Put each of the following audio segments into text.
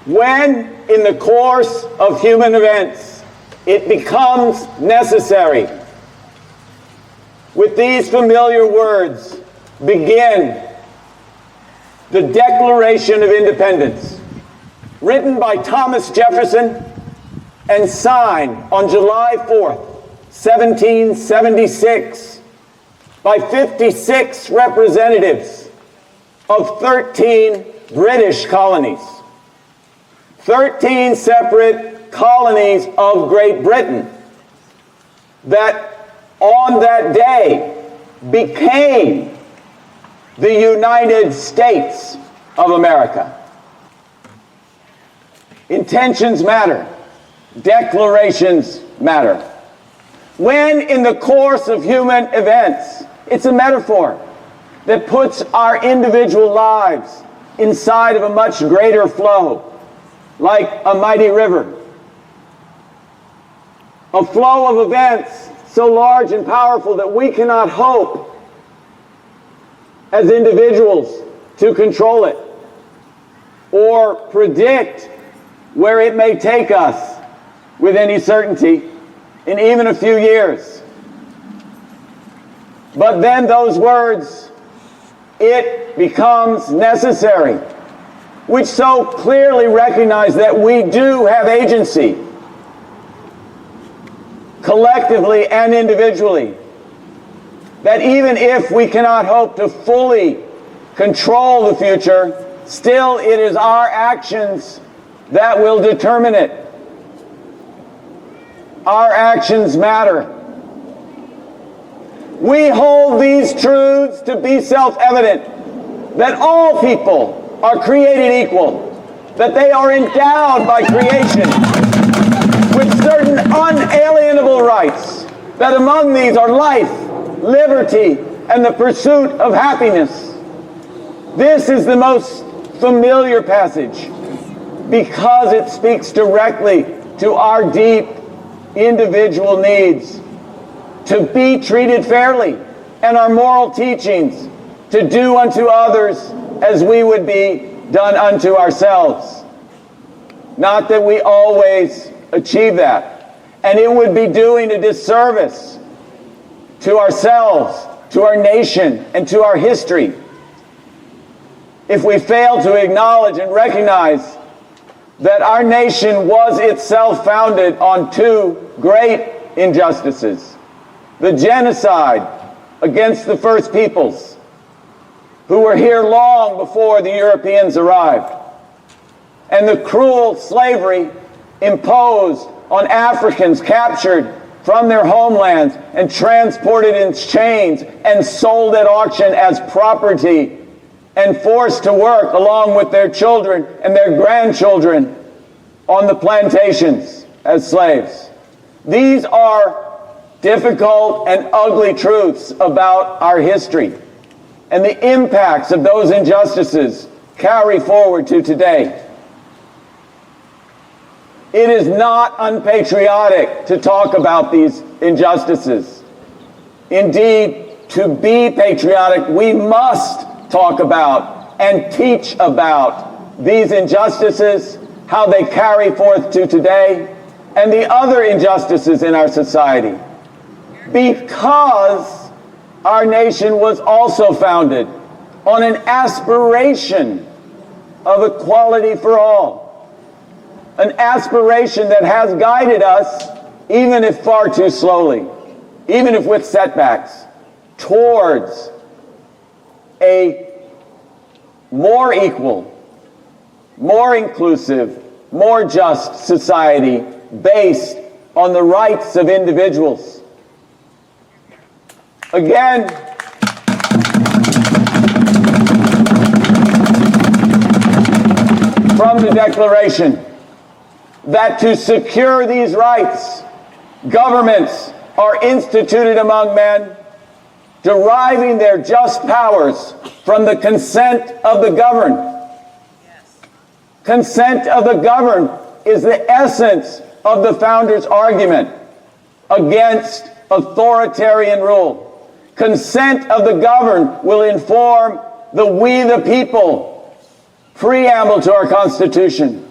When, in the course of human events, it becomes necessary, with these familiar words begin the Declaration of Independence, written by Thomas Jefferson and signed on July 4th, 1776, by 56 representatives of 13 British colonies. 13 separate colonies of Great Britain that on that day became the United States of America. Intentions matter. Declarations matter. When in the course of human events, it's a metaphor that puts our individual lives inside of a much greater flow, like a mighty river. A flow of events so large and powerful that we cannot hope as individuals to control it or predict where it may take us with any certainty in even a few years. But then those words, "it becomes necessary," which so clearly recognize that we do have agency, collectively and individually, that even if we cannot hope to fully control the future, still it is our actions that will determine it. Our actions matter. We hold these truths to be self-evident, that all people are created equal, that they are endowed by creation with certain unalienable rights, that among these are life, liberty, and the pursuit of happiness. This is the most familiar passage because it speaks directly to our deep individual needs to be treated fairly, and our moral teachings to do unto others as we would be done unto ourselves. Not that we always achieve that, and it would be doing a disservice to ourselves, to our nation, and to our history if we fail to acknowledge and recognize that our nation was itself founded on two great injustices: the genocide against the first peoples, who were here long before the Europeans arrived, and the cruel slavery imposed on Africans captured from their homelands and transported in chains and sold at auction as property and forced to work along with their children and their grandchildren on the plantations as slaves. These are difficult and ugly truths about our history, and the impacts of those injustices carry forward to today. It is not unpatriotic to talk about these injustices. Indeed, to be patriotic, we must talk about and teach about these injustices, how they carry forth to today, and the other injustices in our society. Because our nation was also founded on an aspiration of equality for all, an aspiration that has guided us, even if far too slowly, even if with setbacks, towards a more equal, more inclusive, more just society based on the rights of individuals. Again, from the Declaration, that to secure these rights, governments are instituted among men, deriving their just powers from the consent of the governed. Consent of the governed is the essence of the founders' argument against authoritarian rule. Consent of the governed will inform the "We the People" preamble to our Constitution.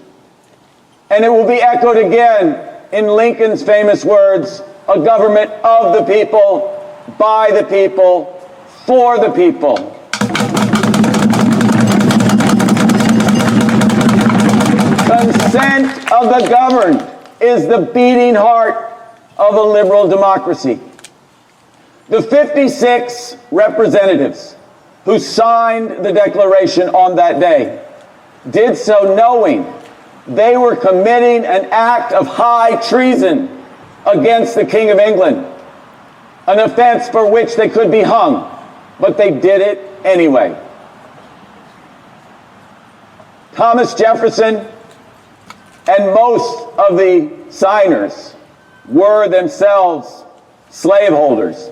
And it will be echoed again in Lincoln's famous words, a government of the people, by the people, for the people. Consent of the governed is the beating heart of a liberal democracy. The 56 representatives who signed the Declaration on that day did so knowing they were committing an act of high treason against the King of England, an offense for which they could be hung, but they did it anyway. Thomas Jefferson and most of the signers were themselves slaveholders.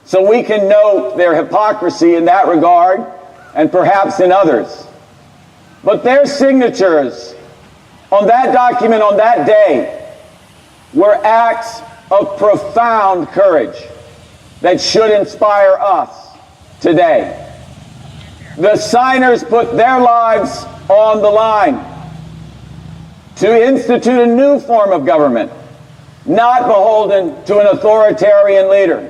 So we can note their hypocrisy in that regard, and perhaps in others. But their signatures on that document on that day were acts of profound courage that should inspire us today. The signers put their lives on the line to institute a new form of government, not beholden to an authoritarian leader.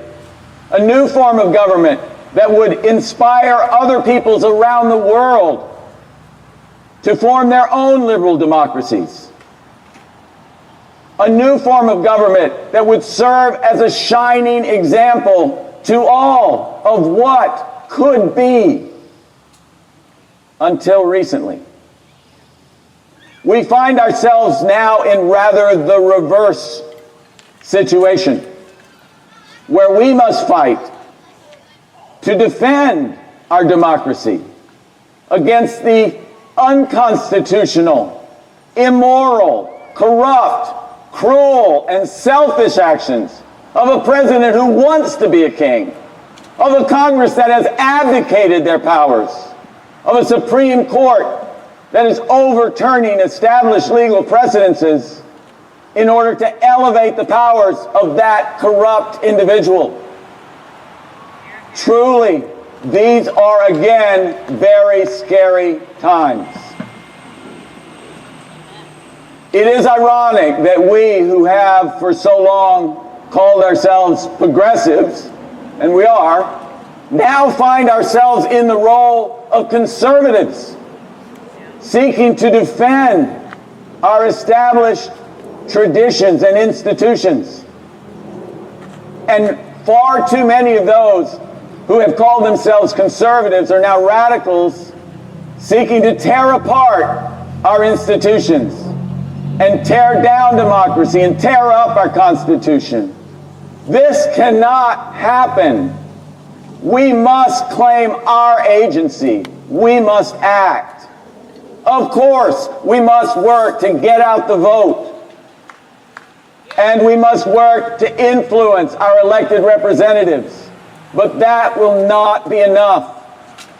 A new form of government that would inspire other peoples around the world to form their own liberal democracies. A new form of government that would serve as a shining example to all of what could be until recently. We find ourselves now in rather the reverse situation, where we must fight to defend our democracy against the unconstitutional, immoral, corrupt, cruel, and selfish actions of a president who wants to be a king, of a Congress that has abdicated their powers, of a Supreme Court that is overturning established legal precedences in order to elevate the powers of that corrupt individual. Truly, these are again very scary times. It is ironic that we who have for so long called ourselves progressives, and we are, now find ourselves in the role of conservatives, seeking to defend our established traditions and institutions. And far too many of those who have called themselves conservatives are now radicals, seeking to tear apart our institutions and tear down democracy and tear up our Constitution. This cannot happen. We must claim our agency. We must act. Of course, we must work to get out the vote. And we must work to influence our elected representatives. But that will not be enough.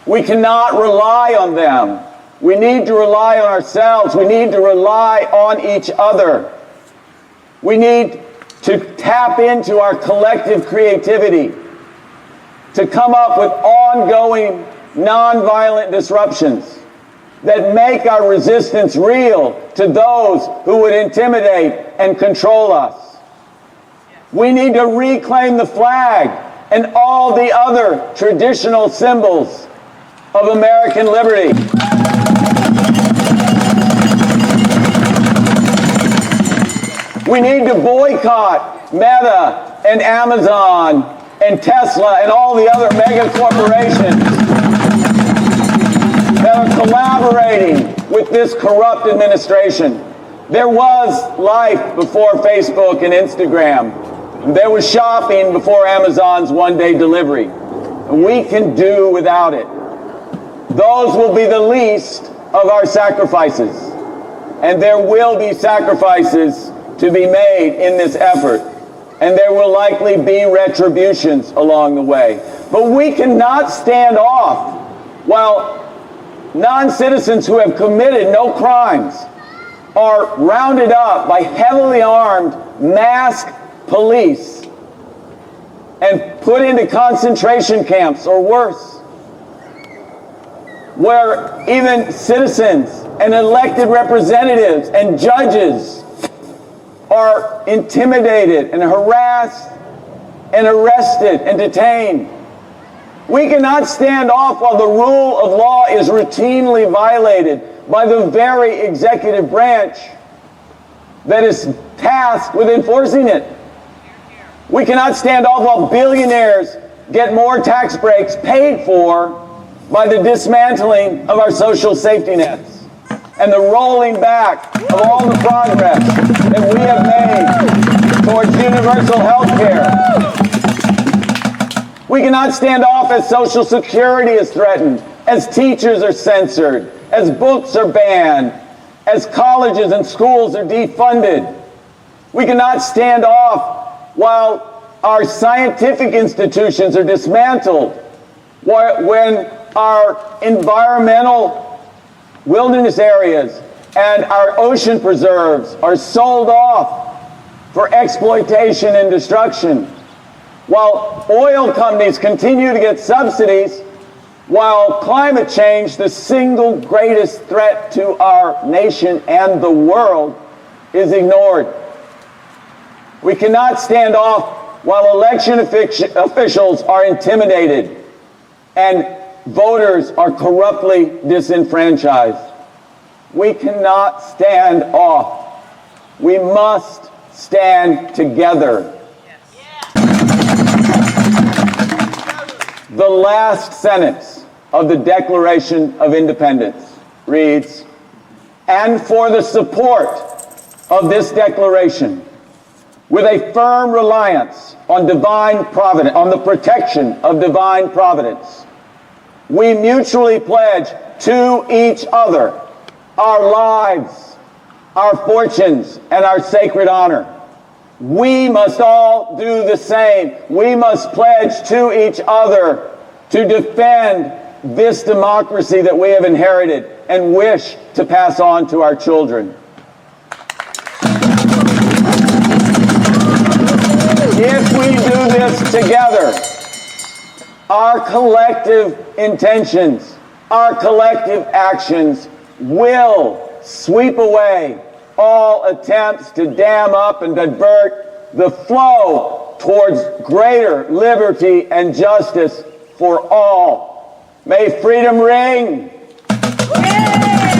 We cannot rely on them. We need to rely on ourselves. We need to rely on each other. We need to tap into our collective creativity to come up with ongoing nonviolent disruptions that make our resistance real to those who would intimidate and control us. We need to reclaim the flag and all the other traditional symbols of American liberty. We need to boycott Meta and Amazon and Tesla and all the other mega corporations that are collaborating with this corrupt administration. There was life before Facebook and Instagram. There was shopping before Amazon's one-day delivery. And we can do without it. Those will be the least of our sacrifices. And there will be sacrifices to be made in this effort. And there will likely be retributions along the way. But we cannot stand off while non-citizens who have committed no crimes are rounded up by heavily armed, masked police and put into concentration camps or worse, where even citizens and elected representatives and judges are intimidated and harassed and arrested and detained. We cannot stand off while the rule of law is routinely violated by the very executive branch that is tasked with enforcing it. We cannot stand off while billionaires get more tax breaks paid for by the dismantling of our social safety nets and the rolling back of all the progress that we have made towards universal health care. We cannot stand off as Social Security is threatened, as teachers are censored, as books are banned, as colleges and schools are defunded. We cannot stand off while our scientific institutions are dismantled, when our environmental wilderness areas and our ocean preserves are sold off for exploitation and destruction, while oil companies continue to get subsidies, while climate change, the single greatest threat to our nation and the world, is ignored. We cannot stand off while election officials are intimidated and voters are corruptly disenfranchised. We cannot stand off. We must stand together. The last sentence of the Declaration of Independence reads, "And for the support of this declaration, with a firm reliance on divine providence, on the protection of divine providence, we mutually pledge to each other our lives, our fortunes, and our sacred honor. We must all do the same. We must pledge to each other to defend this democracy that we have inherited and wish to pass on to our children." If we do this together, our collective intentions, our collective actions will sweep away all attempts to dam up and divert the flow towards greater liberty and justice for all. May freedom ring. Yay!